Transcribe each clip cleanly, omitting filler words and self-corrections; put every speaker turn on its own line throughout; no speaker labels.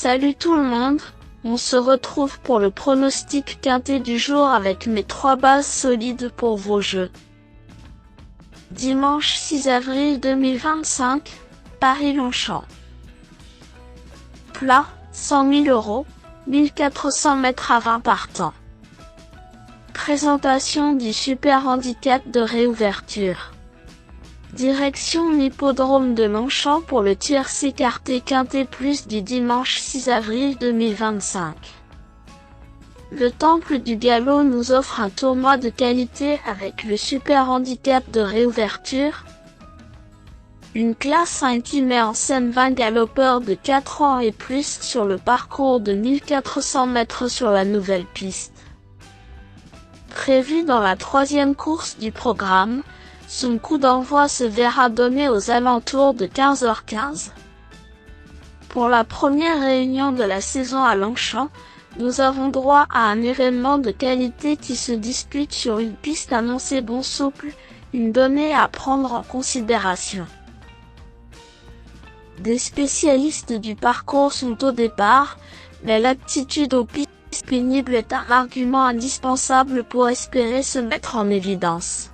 Salut tout le monde, on se retrouve pour le pronostic quintet du jour avec mes 3 bases solides pour vos jeux. Dimanche 6 avril 2025, Paris-Longchamp. Plat, 100 000 €, 1400 mètres à 20 partants. Présentation du super handicap de réouverture. Direction l'hippodrome de Longchamp pour le tiercé écarté quintet plus du dimanche 6 avril 2025. Le Temple du Galop nous offre un tournoi de qualité avec le super handicap de réouverture. Une classe 1 qui met en scène 20 galopeurs de 4 ans et plus sur le parcours de 1400 mètres sur la nouvelle piste. Prévu dans la 3e course du programme, son coup d'envoi se verra donné aux alentours de 15h15. Pour la première réunion de la saison à Longchamp, nous avons droit à un événement de qualité qui se dispute sur une piste annoncée bon souple, une donnée à prendre en considération. Des spécialistes du parcours sont au départ, mais l'aptitude aux pistes pénibles est un argument indispensable pour espérer se mettre en évidence.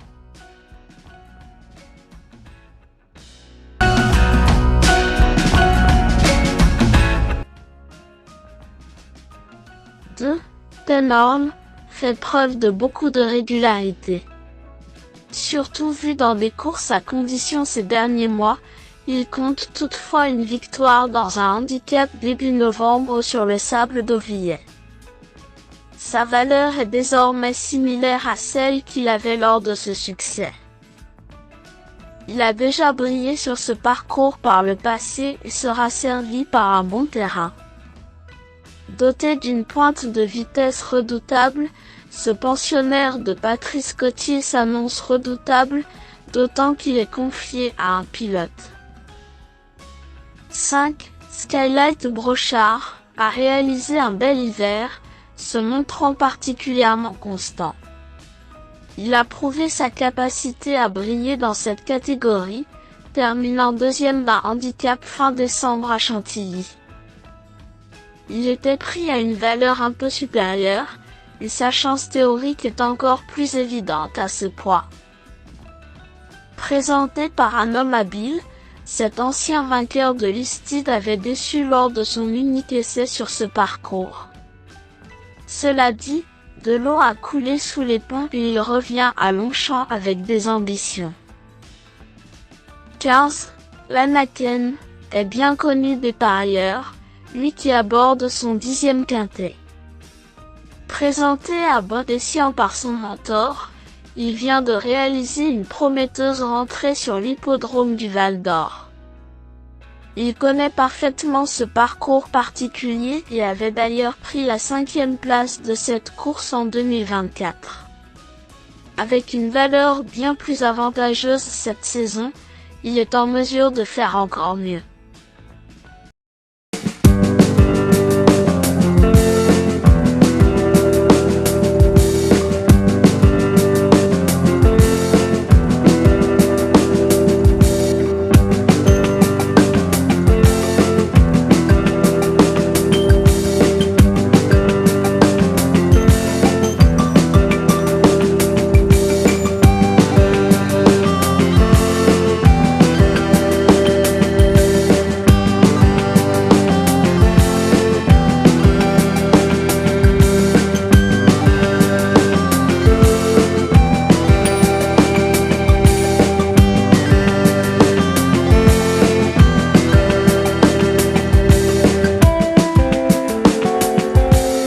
Tenhorn fait preuve de beaucoup de régularité. Surtout vu dans des courses à condition ces derniers mois, il compte toutefois une victoire dans un handicap début novembre sur le sable d'Auvillet. Sa valeur est désormais similaire à celle qu'il avait lors de ce succès. Il a déjà brillé sur ce parcours par le passé et sera servi par un bon terrain. Doté d'une pointe de vitesse redoutable, ce pensionnaire de Patrice Cottier s'annonce redoutable, d'autant qu'il est confié à un pilote. 5. Skylight Brochard a réalisé un bel hiver, se montrant particulièrement constant. Il a prouvé sa capacité à briller dans cette catégorie, terminant 2e d'un handicap fin décembre à Chantilly. Il était pris à une valeur un peu supérieure, et sa chance théorique est encore plus évidente à ce poids. Présenté par un homme habile, cet ancien vainqueur de l'Istide avait déçu lors de son unique essai sur ce parcours. Cela dit, de l'eau a coulé sous les ponts et il revient à Longchamp avec des ambitions. 15. L'Anaken est bien connu des parieurs, lui qui aborde son 10e quintet. Présenté à bon escient par son mentor, il vient de réaliser une prometteuse rentrée sur l'hippodrome du Val d'Or. Il connaît parfaitement ce parcours particulier et avait d'ailleurs pris la 5e place de cette course en 2024. Avec une valeur bien plus avantageuse cette saison, il est en mesure de faire encore mieux.